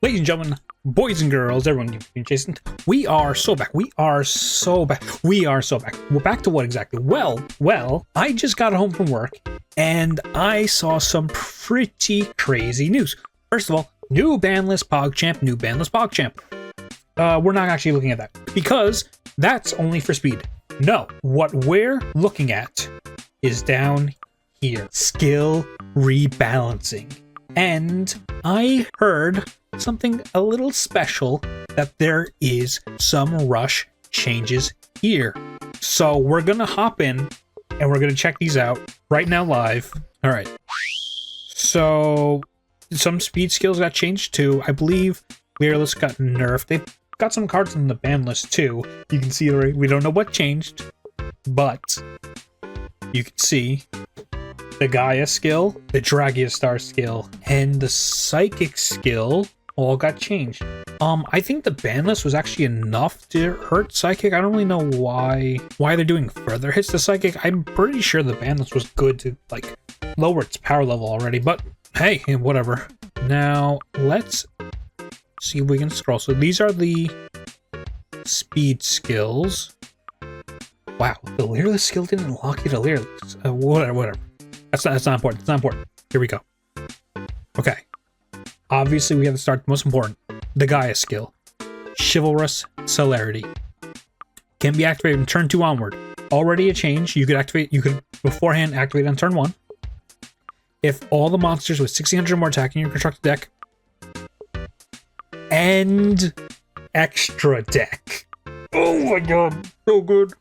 Ladies and gentlemen, boys and girls, everyone you've been chasing, we are so back. We are so back. We're back to what exactly? Well, I just got home from work and I saw some pretty crazy news. First of all, new banless PogChamp. We're not actually looking at that because that's only for speed. No, what we're looking at is down here. Skill rebalancing. And I heard something a little special, that there is some rush changes here. So we're gonna hop in and we're gonna check these out right now live. All right. So some speed skills got changed too. I believe Leerless got nerfed. They've got some cards in the ban list too. You can see we don't know what changed, but you can see the GAIA skill, the Dragia Star skill, and the Psychic skill all got changed. I think the ban list was actually enough to hurt Psychic. I don't really know why they're doing further hits to Psychic. I'm pretty sure the ban list was good to like lower its power level already, but hey, whatever. Now let's see if we can scroll. So these are the speed skills. Wow, the Leerless skill didn't lock you to Leerless. Whatever. That's not important. It's not important. Here we go. Okay. Obviously, we have to start the most important. The GAIA skill. Chivalrous Celerity. Can be activated from turn 2 onward. Already a change. You could beforehand activate on turn 1. If all the monsters with 1600 or more attack in your constructed deck. And extra deck. Oh my god. So good.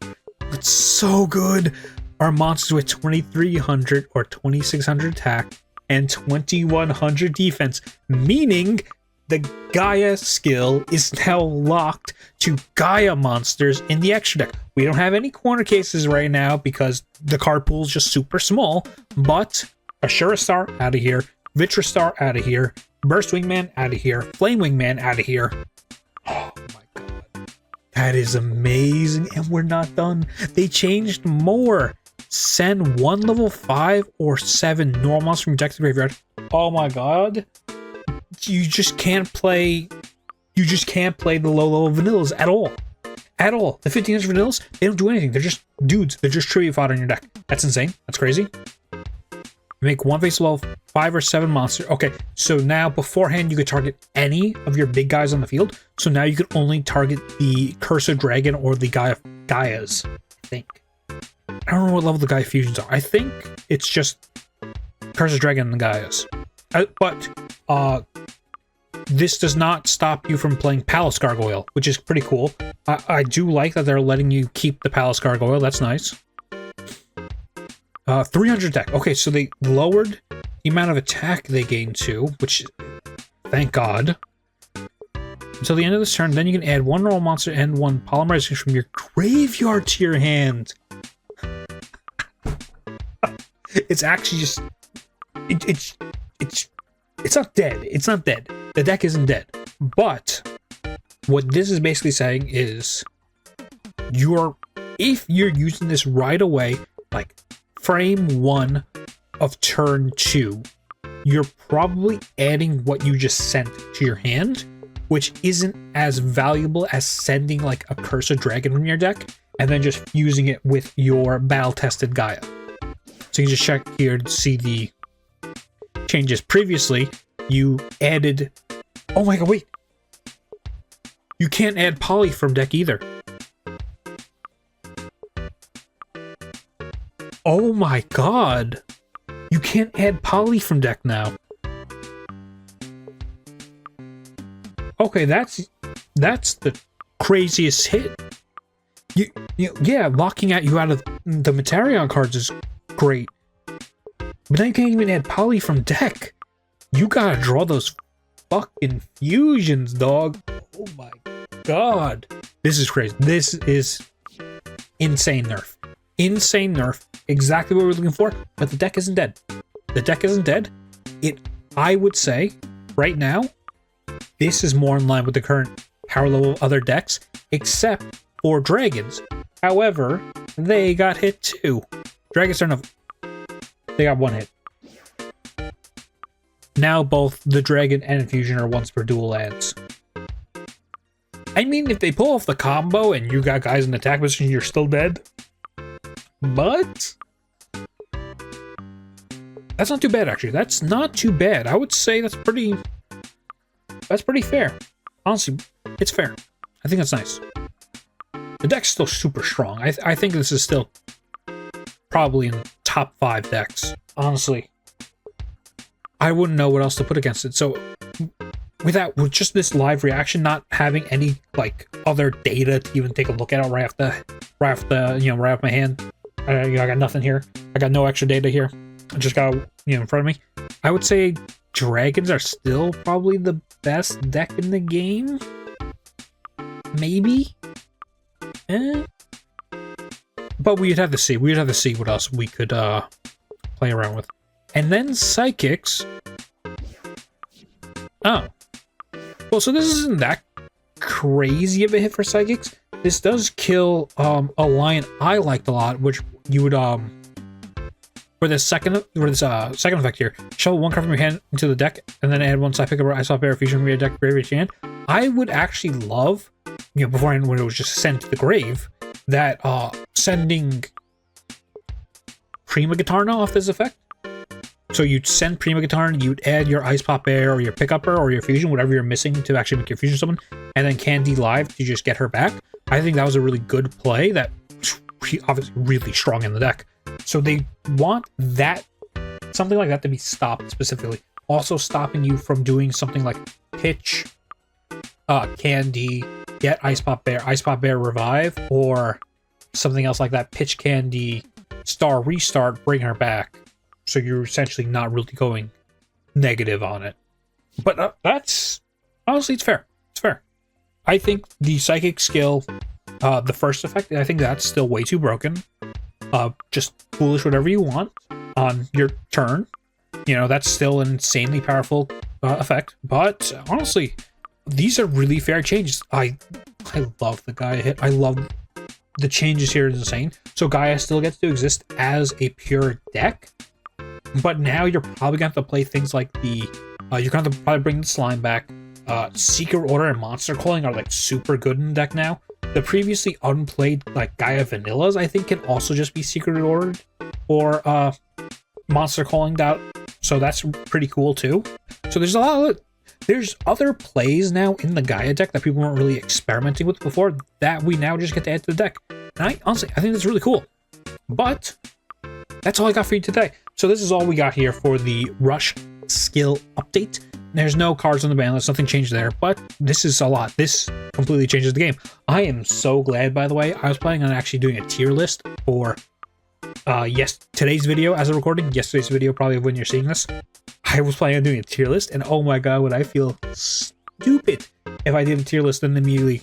It's so good. Are monsters with 2300 or 2600 attack and 2100 defense, meaning the GAIA skill is now locked to GAIA monsters in the extra deck. We don't have any corner cases right now because the card pool is just super small, but Ashura Star out of here, Vitra Star out of here, Burst Wingman out of here, Flame Wingman out of here. Oh my god. That is amazing, and we're not done. They changed more. Send 1 level 5 or 7 normal monsters from your deck to the graveyard. Oh my god. You just can't play the low level vanillas at all. At all. The 1500 vanillas, they don't do anything. They're just dudes. They're just tribute fodder in your deck. That's insane. That's crazy. Make 1 face level 5 or 7 monster. Okay, so now beforehand you could target any of your big guys on the field. So now you could only target the Cursed Dragon or the GAIAs, I think. I don't know what level the GAIA fusions are. I think it's just Cursed Dragon and the GAIAs. But this does not stop you from playing Palace Gargoyle, which is pretty cool. I do like that they're letting you keep the Palace Gargoyle. That's nice. 300 attack. Okay, so they lowered the amount of attack they gain to, which, thank God. Until the end of this turn, then you can add 1 normal monster and 1 polymerization from your graveyard to your hand. It's actually just it's not dead. It's not dead. The deck isn't dead. But what this is basically saying is if you're using this right away, like frame 1 of turn 2, you're probably adding what you just sent to your hand, which isn't as valuable as sending like a Cursed Dragon from your deck and then just fusing it with your battle-tested GAIA. So you can just check here to see the changes. Previously, you added... Oh my god, wait! You can't add Poly from deck either. Oh my god! You can't add Poly from deck now. Okay, that's the craziest hit. Yeah, locking you out of the Materion cards is great. But now you can't even add Poly from deck. You gotta draw those fucking fusions, dog. Oh my god. This is crazy. This is insane nerf. Insane nerf. Exactly what we're looking for, but the deck isn't dead. The deck isn't dead. I would say, right now, this is more in line with the current power level of other decks, except for dragons. However, they got hit too. Dragons are they got 1 hit. now both the Dragon and Infusion are once per dual lands. I mean, if they pull off the combo and you got guys in attack position, you're still dead. But that's not too bad, actually. That's not too bad. I would say that's pretty fair. Honestly, it's fair. I think that's nice. The deck's still super strong. I think this is still probably in the top 5 decks. Honestly, I wouldn't know what else to put against it. So with just this live reaction, not having any like other data to even take a look at it right off my hand. I got nothing here. I got no extra data here. I just got in front of me. I would say dragons are still probably the best deck in the game. Maybe. But we'd have to see. We'd have to see what else we could play around with. And then psychics. Oh. Well, so this isn't that crazy of a hit for psychics. This does kill a line I liked a lot, which you would for this second effect here, shuffle 1 card from your hand into the deck, and then add 1 side pick up Ice Bear Fusion from your deck graveyard to your hand. I would actually love, beforehand when it was just sent to the grave, that sending Prima Guitarna off this effect. So you'd send Prima Guitarna, you'd add your Ice Pop Bear or your Pick-Upper or your Fusion, whatever you're missing to actually make your Fusion summon, and then Candy Live to just get her back. I think that was a really good play that obviously really strong in the deck. So they want that, something like that to be stopped specifically. Also stopping you from doing something like pitch Candy, get Ice Pop Bear Revive, or something else like that, pitch Candy, Star Restart, bring her back. So you're essentially not really going negative on it. But that's, honestly, it's fair. It's fair. I think the Psychic skill, the first effect, I think that's still way too broken. Just foolish whatever you want on your turn. That's still an insanely powerful effect. But honestly, these are really fair changes. I love the Gaia hit. I love the changes here. Is insane. So Gaia still gets to exist as a pure deck. But now you're probably going to have to play things like you're going to have to probably bring the slime back. Secret Order and Monster Calling are like super good in the deck now. The previously unplayed like Gaia Vanillas, I think, can also just be Secret Ordered or Monster Calling out. So that's pretty cool too. So there's other plays now in the Gaia deck that people weren't really experimenting with before that we now just get to add to the deck. And I think that's really cool. But that's all I got for you today. So this is all we got here for the Rush skill update. There's no cards on the ban list, nothing changed there, but this is a lot. This completely changes the game. I am so glad, by the way. I was planning on actually doing a tier list for today's video as a recording. Yesterday's video, probably when you're seeing this. I was planning on doing a tier list, and oh my god, would I feel stupid if I did a tier list and immediately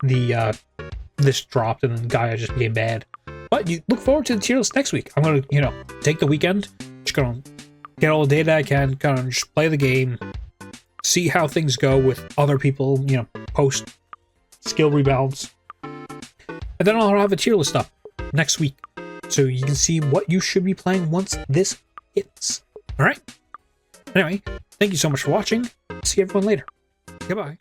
this dropped and then Gaia just became bad. But you look forward to the tier list next week. I'm going to, take the weekend, just going to get all the data I can, kind of just play the game, see how things go with other people, post skill rebalance. And then I'll have a tier list up next week so you can see what you should be playing once this hits. All right? Anyway, thank you so much for watching. See everyone later. Goodbye.